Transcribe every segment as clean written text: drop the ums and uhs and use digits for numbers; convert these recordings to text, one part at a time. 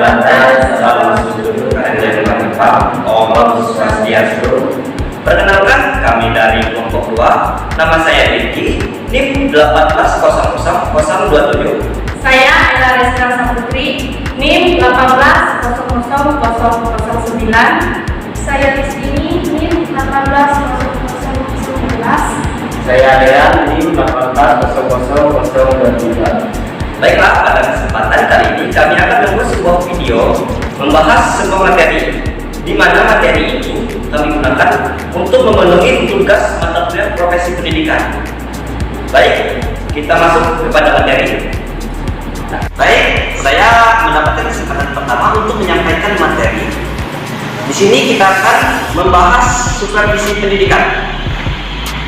Jabatan Salam Sujud Kajian Manfaat Allah Swastiastu. Perkenalkan, kami dari kelompok 2. Nama saya Ricky, NIM 1800027. Saya Ella Reska Saputri, NIM 1800009. Saya Rizkini, NIM 1800011. Saya Dean, NIM 1800023. Baiklah, pada kesempatan kali ini kami akan membuat sebuah video membahas sebuah materi, di mana materi itu kami gunakan untuk memenuhi tugas mata kuliah profesi pendidikan. Baik, kita masuk kepada materi. Baik, saya mendapatkan kesempatan pertama untuk menyampaikan materi. Di sini kita akan membahas supervisi pendidikan.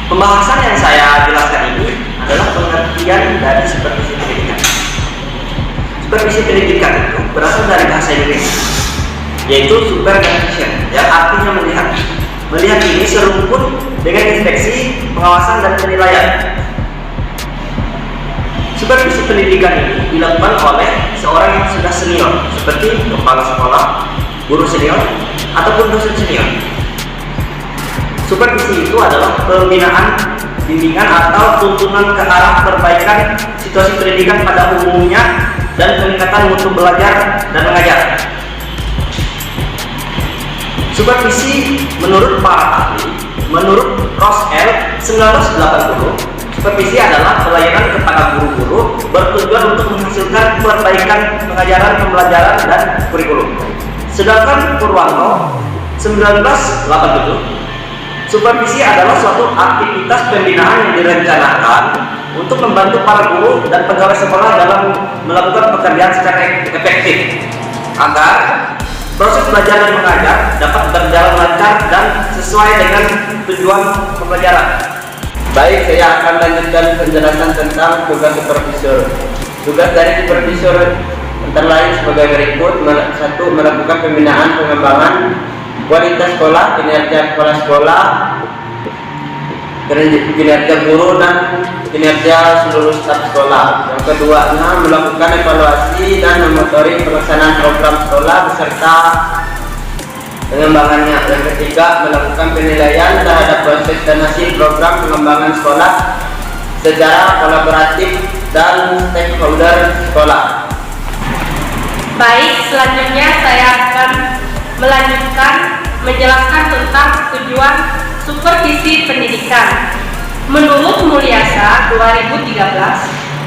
Pembahasan yang saya jelaskan ini adalah pengertian dari supervisi pendidikan. Supervisi pendidikan itu berasal dari bahasa Inggris, yaitu supervision, yang artinya melihat. Melihat ini serumpun dengan inspeksi, pengawasan, dan penilaian. Supervisi pendidikan ini dilakukan oleh seorang yang sudah senior, seperti kepala sekolah, guru senior, ataupun dosen senior. Supervisi itu adalah pembinaan, bimbingan, atau tuntunan ke arah perbaikan situasi pendidikan pada umumnya dan peningkatan mutu belajar dan mengajar. Supervisi menurut para ahli, menurut Rosell 1980, supervisi adalah pelayanan kepada guru-guru bertujuan untuk menghasilkan perbaikan pengajaran, pembelajaran, dan kurikulum. Sedangkan Purwanto 1987, supervisi adalah suatu aktivitas pembinaan yang direncanakan untuk membantu para guru dan pegawai sekolah dalam melakukan pekerjaan secara efektif agar proses belajar dan mengajar dapat berjalan lancar dan sesuai dengan tujuan pembelajaran. Baik, saya akan lanjutkan penjelasan tentang tugas supervisor. Tugas dari supervisor antara lain sebagai berikut. 1. Melakukan pembinaan pengembangan kualitas sekolah, kinerja kepala sekolah, kinerja guru, dan kinerja seluruh staf sekolah. Yang kedua, melakukan evaluasi dan memonitoring pelaksanaan program sekolah beserta pengembangannya. Yang ketiga, melakukan penilaian terhadap proses dan hasil program pengembangan sekolah secara kolaboratif dan stakeholder sekolah. Baik, selanjutnya saya akan melanjutkan menjelaskan tentang tujuan supervisi pendidikan. Menurut Mulyasa 2013,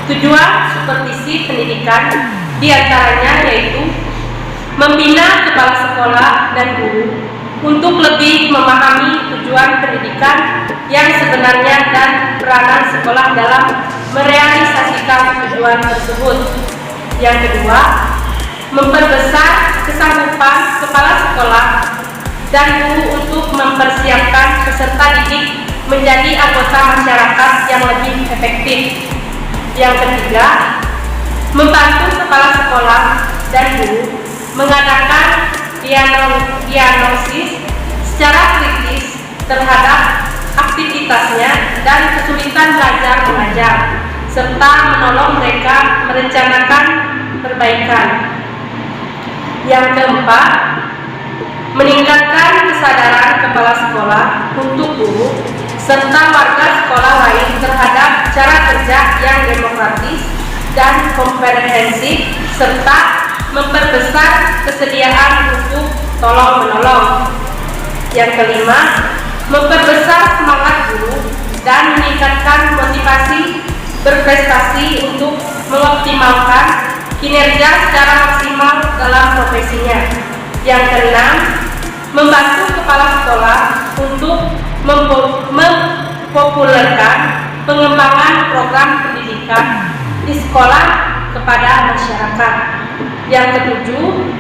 tujuan supervisi pendidikan diantaranya yaitu membina kepala sekolah dan guru untuk lebih memahami tujuan pendidikan yang sebenarnya dan peranan sekolah dalam merealisasikan tujuan tersebut. Yang kedua, memperbesar kesanggupan kepala sekolah dan guru untuk mempersiapkan peserta didik menjadi anggota masyarakat yang lebih efektif. Yang ketiga, membantu kepala sekolah dan guru mengadakan diagnosis secara kritis terhadap aktivitasnya dan kesulitan belajar mengajar, serta menolong mereka merencanakan perbaikan. Yang keempat, meningkatkan kesadaran kepala sekolah untuk guru serta warga sekolah lain terhadap cara kerja yang demokratis dan komprehensif, serta memperbesar kesediaan untuk tolong-menolong. Yang kelima, memperbesar semangat guru dan meningkatkan motivasi berprestasi untuk mengoptimalkan kinerja secara maksimal dalam profesinya. Yang keenam, membantu kepala sekolah untuk mempopulerkan pengembangan program pendidikan di sekolah kepada masyarakat. Yang ketujuh,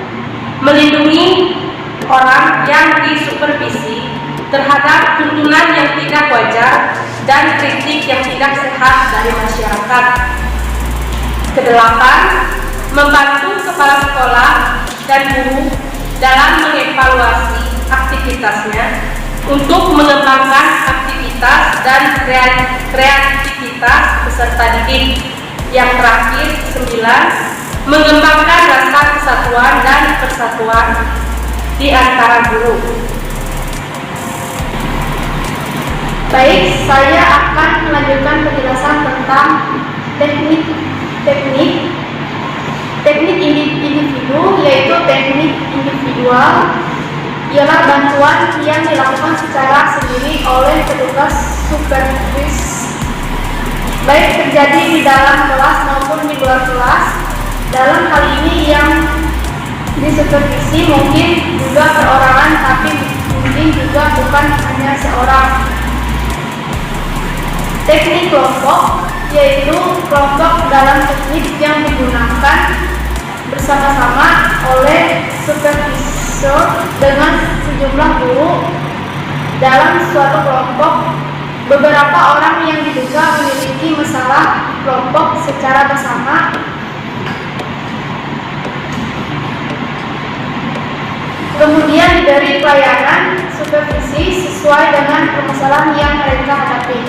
melindungi orang yang disupervisi terhadap tuntunan yang tidak wajar dan kritik yang tidak sehat dari masyarakat. Kedelapan, membantu kepala sekolah dan guru dalam mengevaluasi aktivitasnya untuk mengembangkan aktivitas dan kreativitas peserta didik. Yang terakhir, 9, mengembangkan rasa kesatuan dan persatuan di antara guru. Baik, saya akan melanjutkan penjelasan tentang teknik individu, yaitu teknik individual ialah bantuan yang dilakukan secara sendiri oleh petugas supervis, baik terjadi di dalam kelas maupun di luar kelas. Dalam hal ini yang disupervisi mungkin juga perorangan, tapi mungkin juga bukan hanya seorang. Teknik kelompok yaitu kelompok dalam teknik yang digunakan bersama-sama oleh supervisor dengan sejumlah guru dalam suatu kelompok. Beberapa orang yang diduga memiliki masalah kelompok secara bersama kemudian diberi pelayanan supervisi sesuai dengan permasalahan yang mereka hadapi.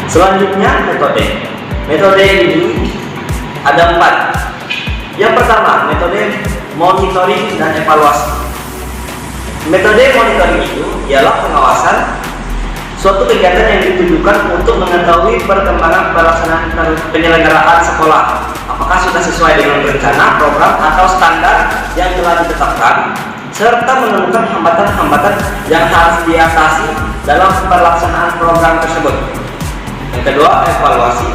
Selanjutnya metode ini ada 4. Yang pertama, metode monitoring dan evaluasi. Metode monitoring itu ialah pengawasan suatu kegiatan yang ditujukan untuk mengetahui perkembangan pelaksanaan penyelenggaraan sekolah, apakah sudah sesuai dengan rencana, program, atau standar yang telah ditetapkan, serta menemukan hambatan-hambatan yang harus diatasi dalam pelaksanaan program tersebut. Yang kedua, evaluasi.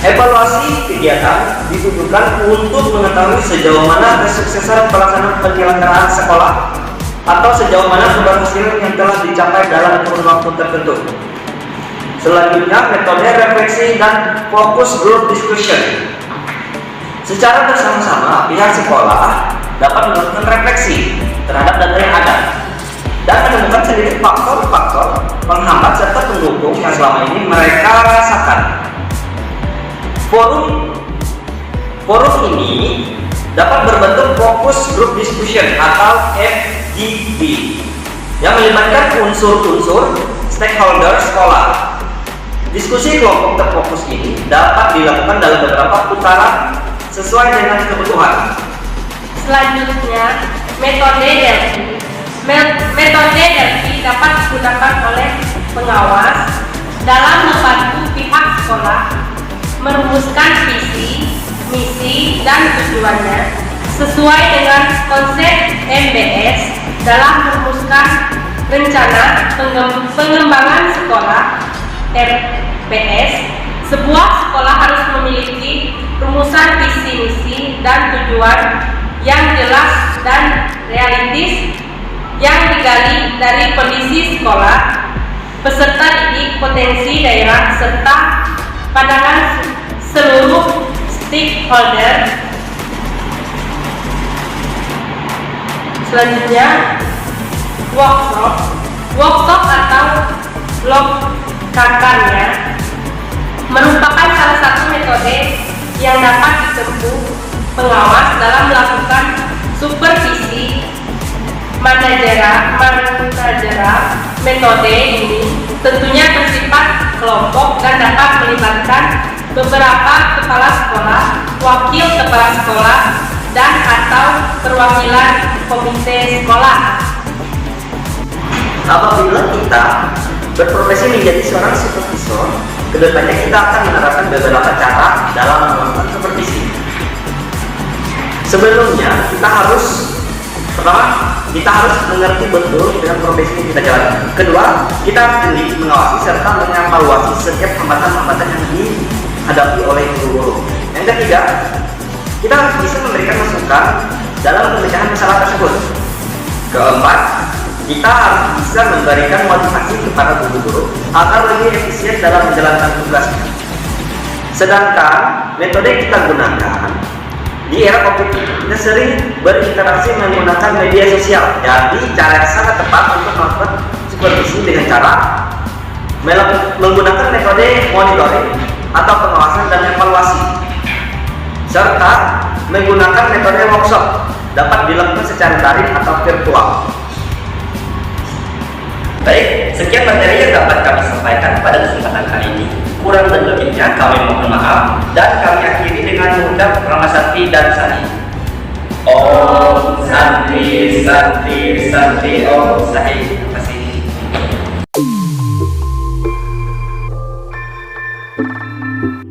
Evaluasi kegiatan ditujukan untuk mengetahui sejauh mana kesuksesan pelaksanaan penyelenggaraan sekolah atau sejauh mana keberhasilan yang telah dicapai dalam kurun waktu tertentu. Selanjutnya, metode refleksi dan fokus group discussion. Secara bersama-sama, pihak sekolah dapat melakukan refleksi terhadap data yang ada dan menemukan sedikit faktor-faktor penghambat serta pendukung yang selama ini mereka rasakan. Forum ini dapat berbentuk fokus group discussion atau FGD yang melibatkan unsur-unsur stakeholder sekolah. Diskusi kelompok terfokus ini dapat dilakukan dalam beberapa putaran sesuai dengan kebutuhan. Selanjutnya, metode Delphi. Metode Delphi dapat digunakan oleh pengawas dalam membantu pihak sekolah merumuskan visi, misi, dan tujuannya sesuai dengan konsep MBS dalam merumuskan rencana pengembangan sekolah RPS. Sebuah sekolah harus memiliki rumusan visi, misi, dan tujuan yang jelas dan realistis yang digali dari kondisi sekolah, peserta didik, potensi daerah, serta pandangan seluruh stakeholder. Selanjutnya, workshop atau blog kakarnya merupakan salah satu metode yang dapat ditempuh pengawas dalam melakukan supervisi manajerial. Metode ini tentunya bersifat kelompok dan dapat melibatkan beberapa kepala sekolah, wakil kepala sekolah, dan atau perwakilan komite sekolah. Apabila kita berprofesi menjadi seorang supervisor, kedepannya kita akan menerapkan beberapa cara dalam melakukan supervisi. Sebelumnya, kita harus mengerti betul dengan profesi yang kita jalani. Kedua, kita harus jeli mengawasi serta mengevaluasi setiap hambatan-hambatan yang dihadapi oleh guru-guru. Yang ketiga, kita harus bisa memberikan masukan dalam pemecahan masalah tersebut. Keempat, kita harus bisa memberikan motivasi kepada guru-guru agar lebih efisien dalam menjalankan tugasnya. Sedangkan metode yang kita gunakan di era COVID ini, kita sering berinteraksi menggunakan media sosial. Jadi cara yang sangat tepat untuk melakukan supervisi dengan cara menggunakan metode monitoring atau pengawasan dan evaluasi, serta menggunakan metode workshop, dapat dilakukan secara daring atau virtual. Baik, sekian materi yang dapat kami sampaikan pada kesempatan kali ini. Kurang dan lebihnya kami mohon maaf dan kami akhiri dengan mengucap Rama Santi dan Sani. Om Santi Santi Santi Om Sahih.